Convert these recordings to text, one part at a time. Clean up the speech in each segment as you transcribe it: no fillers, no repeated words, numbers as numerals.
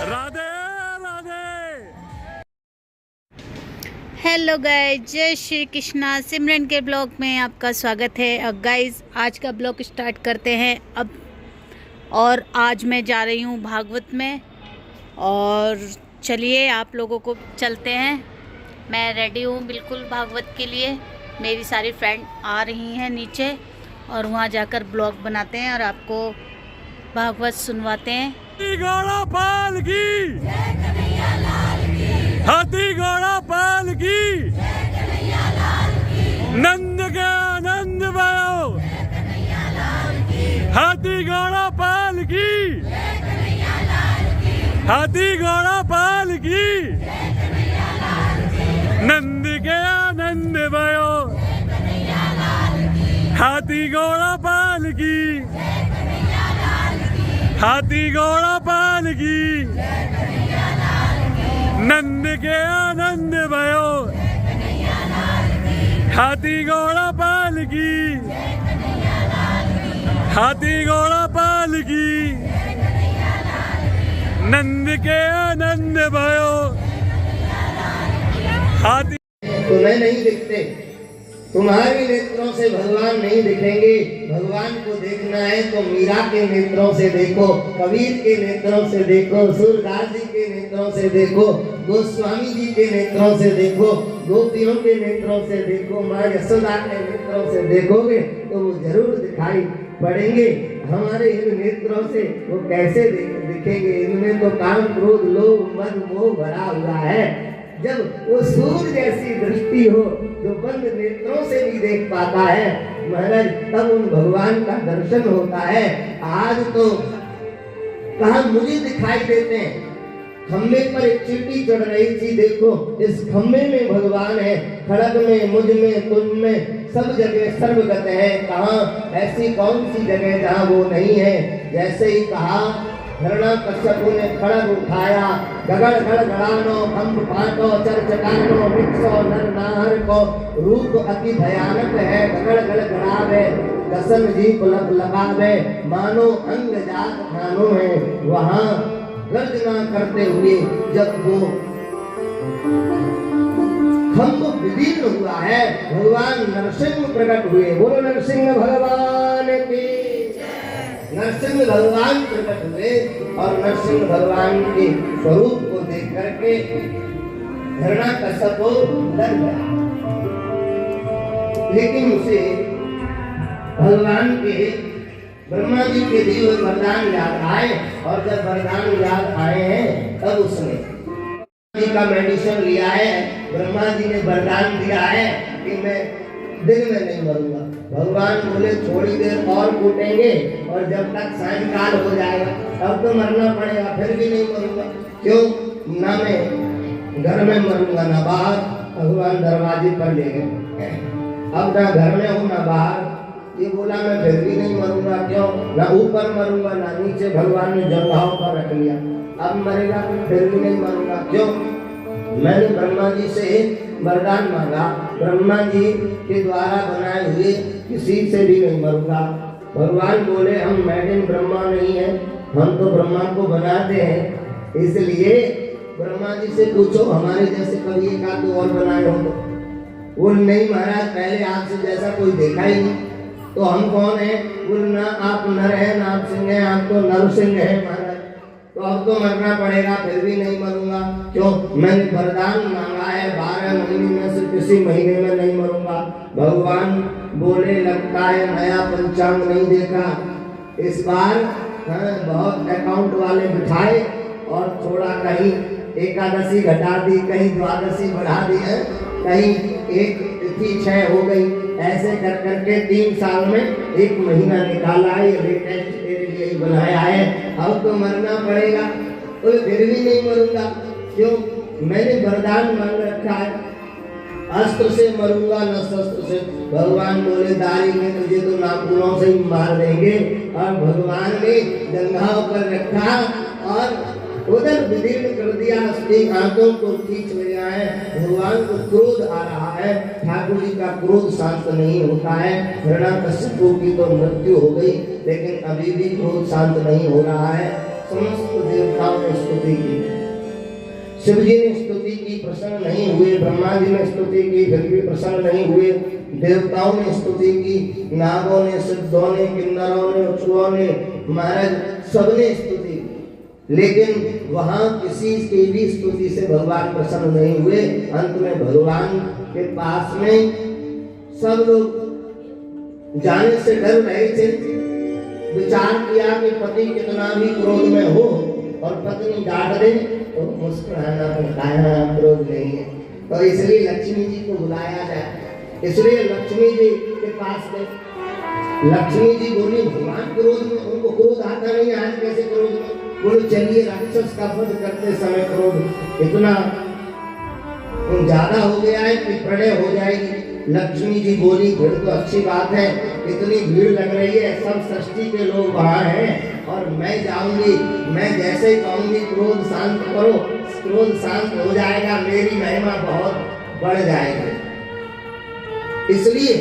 Radhe Radhe. Hello guys, जय श्री कृष्णा। सिमरन के blog में आपका स्वागत है। और गाइस, आज का ब्लॉग स्टार्ट करते हैं अब। और आज मैं जा रही हूँ भागवत में, और चलिए आप लोगों को चलते हैं। मैं रेडी हूँ बिल्कुल भागवत के लिए। मेरी सारी फ्रेंड आ रही हैं नीचे, और वहाँ जाकर ब्लॉग बनाते हैं और आपको भागवत सुनवाते हैं। हाथी घोड़ा पाल की, हाथी घोड़ा पाल की, नंद के आनंद भयो, हाथी घोड़ा पाल की, हाथी घोड़ा पाल की, नंद के आनंद भयो, हाथी घोड़ा पाल की, हाथी घोड़ा पाल की, नंद के आनंद भयो, हाथी घोड़ा पाल की, हाथी घोड़ा पाल की, नंद के आनंद भयो, हाथी। तुम्हें नहीं दिखते, तुम्हारे नेत्रों से भगवान नहीं दिखेंगे। भगवान को देखना है तो मीरा के नेत्रों से देखो, कबीर के नेत्रों से देखो, सूरदास जी के नेत्रों से देखो, गोस्वामी जी के नेत्रों से देखो, गोपियों के नेत्रों से देखो, माँ यशोदा के नेत्रों से देखोगे तो वो जरूर दिखाई पड़ेंगे। हमारे इन नेत्रों से वो कैसे दिखेंगे? इनमें तो काम, क्रोध, लोभ, मद, मोह भरा हुआ है। जब वो सूर्य जैसी दृष्टि हो जो बंद नेत्रों से भी देख पाता है महाराज, तब उन भगवान का दर्शन होता है। आज तो कहा मुझे दिखाई देते हैं। खम्भे पर एक चींटी चढ़ रही थी, देखो इस खम्भे में भगवान है, खड़ग में, मुझ में, तुझ में, सब जगह सर्वगत है। कहाँ ऐसी कौन सी जगह जहाँ वो नहीं है? जैसे ही कहा, हिरण्यकश्यप ने खड़ग उठाया, गगड़ गड़गड़ानो, खम्भ फाटो, चरचटानो, मिक्सो नर नाहर को, रूप अति भयानक है, गगड़ गड़गड़ावे, दसन जी पुलक लगावे, मानो अंग जात खानो है। वहाँ गर्जना करते हुए जब वो खम्भ विदीर्ण हुआ है, भगवान नरसिंह प्रकट हुए। बोलो नरसिंह भगवान की। नरसिंह भगवान प्रकट हुए और नरसिंह भगवान के स्वरूप को देख करके हिरण्यकश्यप डर गया। लेकिन उसे भगवान के, ब्रह्मा जी के दिए हुए वरदान याद आए, और जब वरदान याद आए हैं तब उसने जी का मेडिसिन लिया है। ब्रह्मा जी ने वरदान दिया है कि मैं दिन में नहीं मरूंगा। भगवान बोले थोड़ी देर और कूटेंगे, और जब तक सायंकाल हो जाएगा तब तो मरना पड़ेगा, फिर भी नहीं मरूंगा। क्यों? ना मैं घर में मरूंगा ना बाहर। भगवान दरवाजे पर ले गए। अब ना घर में हूँ ना बाहर। ये बोला मैं फिर भी नहीं मरूंगा। क्यों? ना ऊपर मरूंगा ना नीचे। भगवान ने जगहों पर रख लिया। अब मरेगा फिर भी नहीं मरूंगा। क्यों? मैंने ब्रह्मा जी से वरदान मांगा, ब्रह्मा जी के द्वारा बनाए हुए किसी से भी नहीं मरूंगा। भगवान बोले हम मेड इन ब्रह्मा नहीं है, हम तो ब्रह्मा को बनाते हैं। इसलिए ब्रह्मा जी से पूछो हमारे जैसे कभी एक आध और बनाए हो तो। वो नहीं महाराज, पहले आपसे जैसा कोई देखा ही नहीं, तो हम कौन है? बोले ना आप नर है ना आप सिंह है, आप तो नरसिंह है महाराज। तो अब तो मरना पड़ेगा, फिर भी नहीं मरूंगा। क्यों? मैंने वरदान मांगा है 12 महीने में से किसी महीने में नहीं मरूंगा। भगवान बोले लगता है नया पंचांग नहीं देखा। इस बार बहुत अकाउंट वाले बिठाए और थोड़ा कहीं एकादशी घटा दी, कहीं द्वादशी बढ़ा दी है, कहीं एक तिथि 6 हो गई। ऐसे कर करके 3 साल में 1 महीना निकाला है। ये लेटेस्ट तेरे लिए ही बनाया है। अब तो मरना पड़ेगा। तो फिर भी नहीं मरूंगा। क्यों? मैंने वरदान मांग रखा है, अस्त्र से मरूंगा न शस्त्र से। भगवान बोले दारी में तुझे तो नाखूनों से ही मार देंगे। और भगवान ने जंघाओं पर रखा और उधर विदीर्ण कर दिया, उसकी आंखों को खींच लिया है। भगवान को क्रोध आ रहा है। ठाकुर जी का क्रोध शांत नहीं होता है। हिरण्यकश्यप की तो मृत्यु हो गई, लेकिन अभी भी क्रोध शांत नहीं हो रहा है। समस्त देवताओं ने स्तुति स्तुति की। शिव जी ने स्तुति की, प्रसन्न नहीं हुए। ब्रह्मा जी ने स्तुति की, फिर भी प्रसन्न नहीं हुए। देवताओं ने स्तुति की, नागों ने, सिद्धों ने, किन्नरों ने, अछुओं ने, महाराज सबने स्तुति की, लेकिन वहां किसी की भी स्तुति से भगवान प्रसन्न नहीं हुए। अंत में भगवान के पास में सब लोग जाने से डर रहे थे। विचार किया कि पति कितना भी क्रोध में हो और पत्नी डांट दे तो मुस्कुराना पड़ता है, क्रोध नहीं है। तो इसलिए लक्ष्मी जी को बुलाया जाए। इसलिए लक्ष्मी जी के पास गए। लक्ष्मी जी बोली भगवान क्रोध में, उनको क्रोध आता नहीं, आज कैसे क्रोध में? बोले चलिए राक्षस का वध करते समय क्रोध इतना ज्यादा हो गया है कि प्रलय हो जाएगी। लक्ष्मी जी बोली भीड़ तो अच्छी बात है, इतनी भीड़ लग रही है, सब सृष्टि के लोग वहां हैं और मैं जाऊंगी, मैं जैसे ही कहूंगी क्रोध शांत करो, क्रोध शांत हो जाएगा, मेरी महिमा बहुत बढ़ जाएगी। इसलिए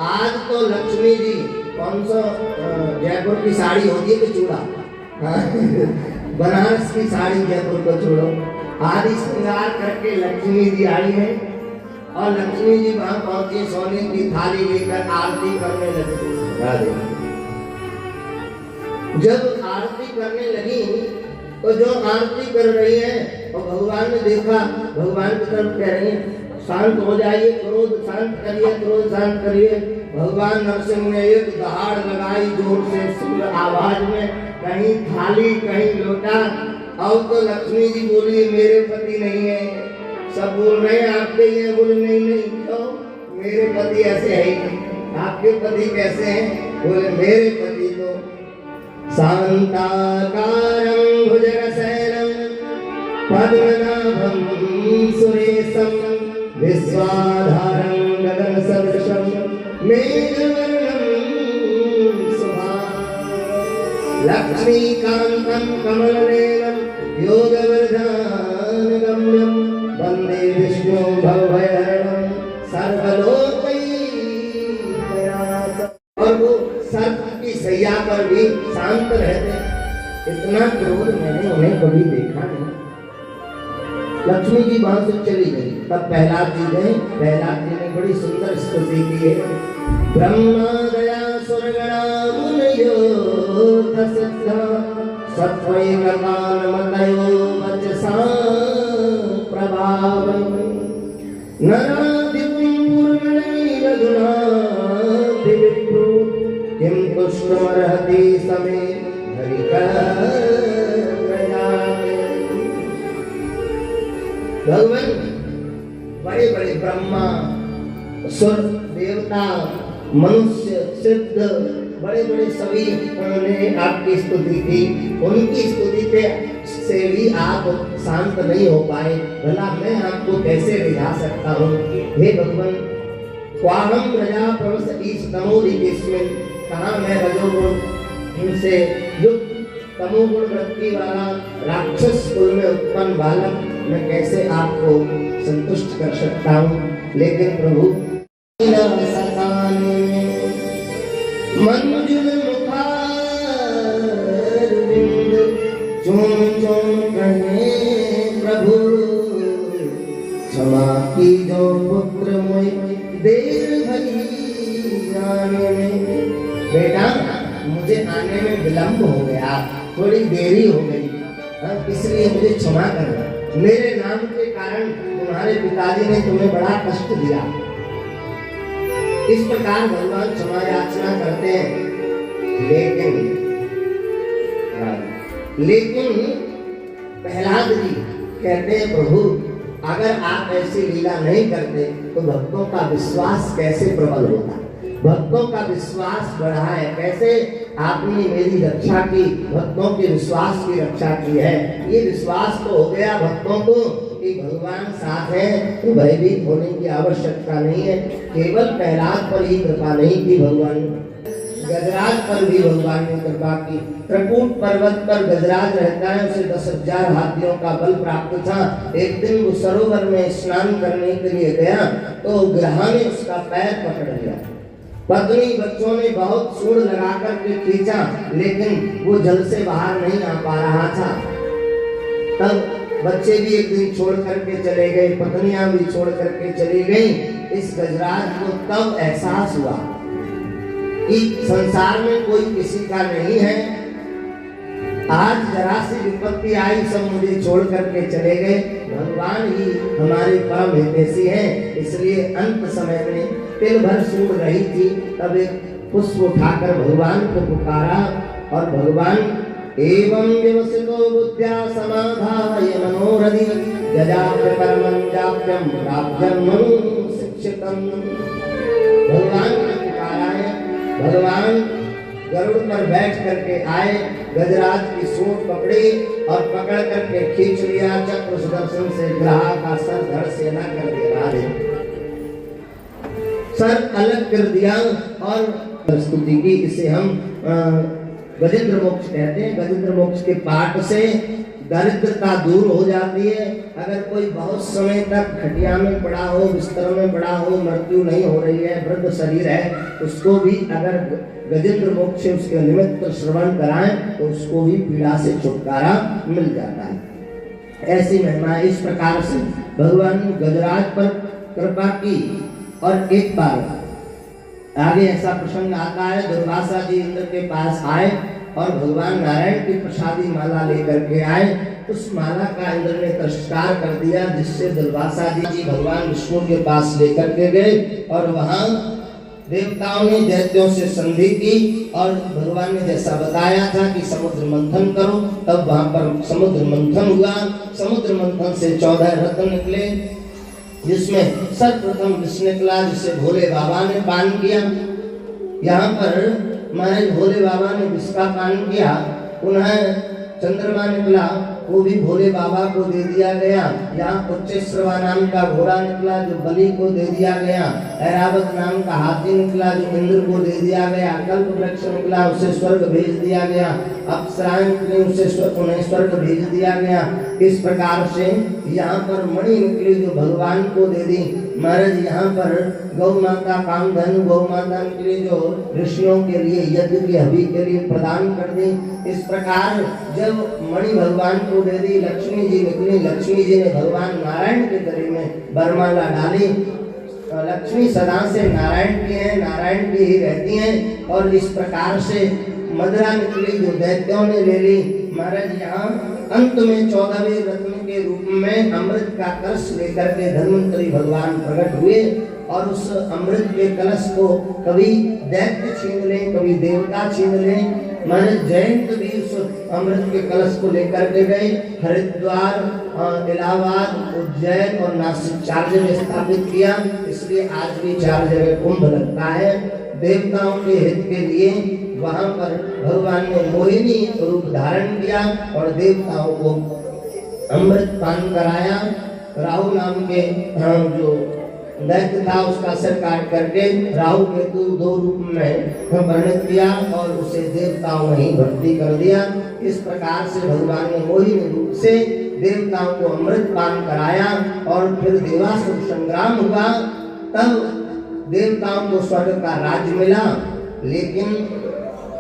आज तो लक्ष्मी जी कौन सा जयपुर की साड़ी होती है कि चूड़ा, बनारस की साड़ी जयपुर को छोड़ो, आदि श्रृंगार करके लक्ष्मी जी आई है और लक्ष्मी जी वहां पहुंची, सोने की थाली लेकर आरती करने लगी। जब आरती करने लगी तो जो आरती कर रही है और भगवान ने देखा, भगवान की तरफ कह रही है शांत हो जाइए, क्रोध शांत करिए, क्रोध शांत करिए। भगवान नरसिंह ने एक दहाड़ लगाई जोर से सुर आवाज में, कहीं थाली कहीं लोटा। और तो लक्ष्मी जी बोली मेरे पति नहीं है, सब बोल रहे हैं आपके ये, बोले नहीं नहीं, क्यों? मेरे पति ऐसे है ही नहीं। आपके पति कैसे हैं? बोले मेरे पति तो शांताकारं भुजगशयनं पद्मनाभं सुरेशं विश्वाधारं गगनसदृशं मेघवर्णं शुभांगं लक्ष्मीकान्तं कमलनयनं योगवर्धनगम्यं वन्दे विष्णु भवभयहरणं सर्वलोकैकनाथं। और वो सर्प की सैया पर भी शांत रहते। इतना क्रोध मैंने उन्हें कभी देखा नहीं। लक्ष्मी जी वहां से चली गई। तब प्रहलाद जी गए। प्रहलाद जी ने बड़ी सुंदर स्तुति की है। ब्रह्मा दया स्वर्गणा मुनयो तसिद्धा सत्वैकमानमतयो वचसा प्रभावं नरादिपुर्गणैरधुना दिविप्रो किं तुष्टमर्हति समे हरिकलप्रजाते। भगवान बड़े बड़े ब्रह्मा, असुर, देवता, मनुष्य, सिद्ध, बड़े बड़े सभी उन्होंने आपकी स्तुति की। उनकी स्तुति पे से भी आप शांत नहीं हो पाए। भला मैं आपको कैसे रिझा सकता हूँ? हे भगवान, क्वाहम प्रजा प्रवस ईश तमोदिकेस्मिन्, कहाँ मैं रजोगुण से युक्त तमोगुण वृत्ति वाला राक्षस कुल में उत्पन्न बालक, मैं कैसे आपको संतुष्ट कर सकता हूँ? लेकिन प्रभु मंजुल मुखारविंद चूम चूम कहे प्रभु, क्षमा की जो पुत्र मोय देर भई आने में। बेटा मुझे आने में विलंब हो गया, थोड़ी देरी हो गई, इसलिए मुझे क्षमा करना। मेरे नाम के कारण तुम्हारे पिताजी ने तुम्हें बड़ा कष्ट दिया। इस प्रकार भगवान क्षमा याचना करते हैं। लेकिन प्रहलाद जी कहते हैं प्रभु, अगर आप ऐसी लीला नहीं करते तो भक्तों का विश्वास कैसे प्रबल होता? भक्तों का विश्वास बढ़ा है कैसे? आपने मेरी रक्षा की, भक्तों के विश्वास की रक्षा की है। ये विश्वास तो हो गया भक्तों को कि भगवान साथ है, तो भयभीत होने की आवश्यकता नहीं है। केवल प्रहलाद पर ही कृपा नहीं की भगवान, गजराज पर भी भगवान ने कृपा की। त्रिकूट पर्वत पर गजराज रहता है, उसे 10,000 हाथियों का बल प्राप्त था। एक दिन वो सरोवर में स्नान करने के लिए गया तो ग्रह ने उसका पैर पकड़ लिया। पत्नी बच्चों ने बहुत सूंड लगाकर के खींचा, लेकिन वो जल से बाहर नहीं आ पा रहा था। तब बच्चे भी एक दिन छोड़ करके चले गए, पत्नियां भी छोड़ करके चली गई। इस गजराज को तब एहसास हुआ कि संसार में कोई किसी का नहीं है। आज जरा सी विपत्ति आई, सब मुझे छोड़ करके चले गए, भगवान ही हमारे परम हितैषी हैं। इसलिए अंत समय में तिल भर सूढ़ रही थी, तब एक पुष्प उठाकर भगवान को पुकारा और भगवान एवं व्यवसितो बुद्ध्या समाधाय मनोरथि जजाप्य परमं जाप्यं प्राप्यं शिक्षितम्। भगवान ने पुकारा है। भगवान गरुड़ पर बैठ करके आए, गजराज की सूंड पकड़ी और पकड़ करके खींच लिया। चक्र सुदर्शन से ग्राह का सर धड़ से अलग कर दे रहा है, सर अलग कर दिया और प्रस्तुति की। इसे हम गजेंद्र मोक्ष कहते हैं। गजेंद्र मोक्ष के पाठ से दरिद्रता दूर हो जाती है। अगर कोई बहुत समय तक खटिया में पड़ा हो, बिस्तर में पड़ा हो, मृत्यु नहीं हो रही है, वृद्ध शरीर है, उसको भी अगर गजेंद्र मोक्ष से उसके निमित्त श्रवण कराएं तो उसको भी पीड़ा से छुटकारा मिल जाता है। ऐसी महिमा इस प्रकार से भगवान ने गजराज पर कृपा की। और एक बार आगे ऐसा प्रसंग आता है, दुर्वासा जी इंद्र के पास आए और भगवान नारायण की प्रसादी माला लेकर के आए। उस माला का इंद्र ने तिरस्कार कर दिया, जिससे दुर्वासा जी भगवान विष्णु के पास लेकर के गए और वहां देवताओं ने दैत्यों से संधि की और भगवान ने जैसा बताया था कि समुद्र मंथन करो, तब वहां पर समुद्र मंथन हुआ। समुद्र मंथन से 14 रत्न निकले, जिसमें सर्वप्रथम विष निकला, जिसे भोले बाबा ने पान किया। यहाँ पर महाराज भोले बाबा ने विष का पान किया। पुनः चंद्रमा निकला, वो भी भोले बाबा को दे दिया गया। यहाँ उच्चश्रवा नाम का घोड़ा निकला, जो बलि को दे दिया गया। ऐरावत नाम का हाथी निकला, जो इंद्र को दे दिया गया। कल्प वृक्ष निकला, उसे स्वर्ग भेज दिया गया। अप्सराएं निकली, उसे उन्हें स्वर्ग भेज दिया गया। इस प्रकार से यहाँ पर मणि निकली, जो भगवान को दे दी। महाराज यहाँ पर गौ माता कामधन गौ माता निकली, जो ऋषियों के लिए यज्ञ की हवि के लिए प्रदान कर दी। इस प्रकार जब मणि भगवान को दे दी, लक्ष्मी जी निकली। लक्ष्मी जी ने भगवान नारायण के गले में वरमाला डाली। लक्ष्मी सदा से नारायण की है, नारायण की ही रहती हैं। और इस प्रकार से मदरा निकली, जो दैत्यों ने ले ली। महाराज यहाँ अंत में 14वें रत्न के रूप में अमृत का कलश लेकर के धन्वंतरी भगवान प्रकट हुए। और उस अमृत के कलश को कभी दैत्य छीन लें, कभी देवता छीन लें। महाराज जयंत भी उस अमृत के कलश को लेकर के गए। हरिद्वार, इलाहाबाद, उज्जैन और नासिक 4 जगह स्थापित किया। इसलिए आज भी 4 जगह कुंभ लगता है। देवताओं के हित के लिए वहां पर भगवान ने मोहिनी रूप धारण किया और देवताओं को अमृत पान कराया। राहु नाम के जो दैत्य था, उसका सिर काट करके राहु केतु 2 रूप में वर्णित किया और उसे देवताओं में ही भर्ती कर दिया। इस प्रकार से भगवान ने मोहिनी रूप से देवताओं को अमृत पान कराया। और फिर देवासुर संग्राम हुआ, तब देवताओं को स्वर्ग का राज्य मिला। लेकिन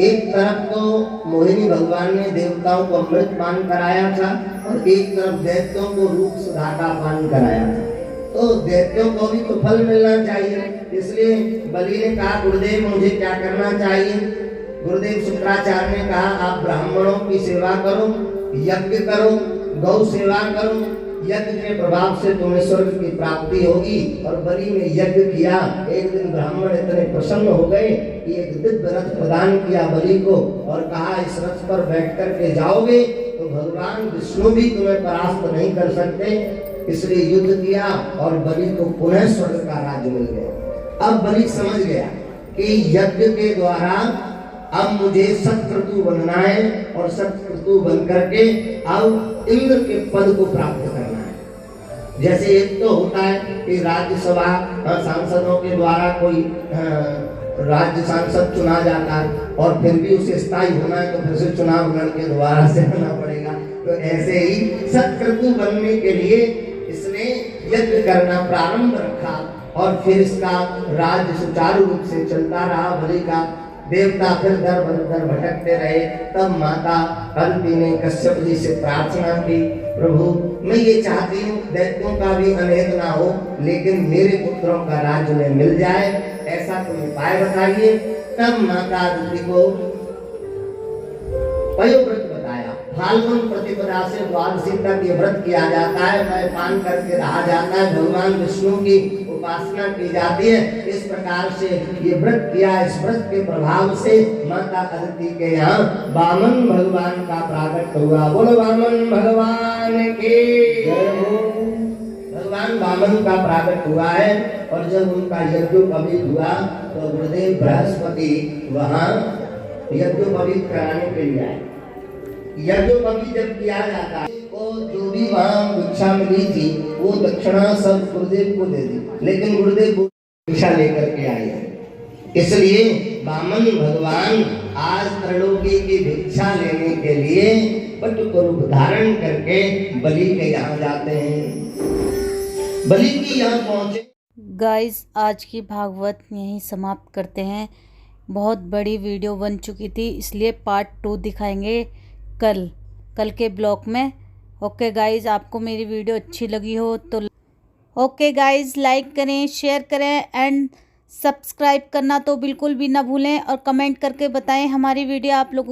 एक तरफ तो मोहिनी भगवान ने देवताओं को अमृत पान कराया था और एक तरफ दैत्यों को रूप सुधा का पान कराया था। तो दैत्यों को भी तो फल मिलना चाहिए। इसलिए बलि ने कहा, गुरुदेव मुझे क्या करना चाहिए? गुरुदेव शुक्राचार्य ने कहा, आप ब्राह्मणों की सेवा करो, यज्ञ करो, गौ सेवा करो। यज्ञ के प्रभाव से तुम्हें स्वर्ग की प्राप्ति होगी। और बलि ने यज्ञ किया। एक दिन ब्राह्मण इतने प्रसन्न हो गए कि एक दिव्य रथ प्रदान किया बलि को और कहा, इस रथ पर बैठ कर के जाओगे तो भगवान विष्णु भी तुम्हें परास्त नहीं कर सकते। इसलिए युद्ध किया और बलि को पुनः स्वर्ग का राज्य मिल गया। अब बलि समझ गया कि यज्ञ के द्वारा अब मुझे सत्क्रतु बनना है और सत्क्रतु बन करके अब इंद्र के पद को प्राप्त करना है। जैसे एक तो होता है कि राज्यसभा सांसदों के द्वारा कोई राज्य सांसद चुना जाता है और फिर भी उसे स्थायी होना है तो फिर से चुनाव लड़के दोबारा से होना पड़ेगा। तो ऐसे ही सत्क्रतु बनने के लिए इसने यज्ञ करना प्रारंभ रखा और फिर इसका राज्य सुचारू रूप से चलता रहा। बलि का देवता फिर दर भटकते रहे। तब माता कल्पी ने कश्यप जी से प्रार्थना की प्रभु मैं ये चाहती हूँ दैत्यों का भी अनहेत ना हो, लेकिन मेरे पुत्रों का राज्य में मिल जाए, ऐसा कोई उपाय बताइए। तब माता अदिति को पयोव्रत बताया। फाल्गुन प्रतिपदा से द्वादशी तक ये व्रत किया जाता है, मद्यपान करके रहा जाता है, भगवान विष्णु की उपासना की जाती है। इस प्रकार से ये व्रत किया। इस व्रत के प्रभाव से माता अदिति के यहाँ वामन भगवान का प्राकट हुआ। बोलो वामन भगवान की जय हो। भगवान वामन का प्राकट हुआ है और जब उनका यज्ञोपवीत हुआ तो गुरुदेव बृहस्पति वहाँ यज्ञोपवीत कराने के लिए आए। यज्ञोपवीत जब किया जाता है तो जो भी वहाँ भिक्षा मिली थी वो दक्षिणा सब गुरुदेव को दे दी, लेकिन गुरुदेव भिक्षा लेकर के आए। इसलिए वामन भगवान आज त्रैलोकी की भिक्षा लेने के लिए बट रूप धारण करके बलि के यहाँ जाते हैं। बलि की यहाँ पहुंचे। गाइस आज की भागवत यहीं समाप्त करते हैं। बहुत बड़ी वीडियो बन चुकी थी, इसलिए पार्ट 2 दिखाएंगे कल के ब्लॉग में। ओके गाइस, आपको मेरी वीडियो अच्छी लगी हो तो ओके गाइस लाइक करें, शेयर करें एंड सब्सक्राइब करना तो बिल्कुल भी ना भूलें और कमेंट करके बताएं हमारी वीडियो आप लोगों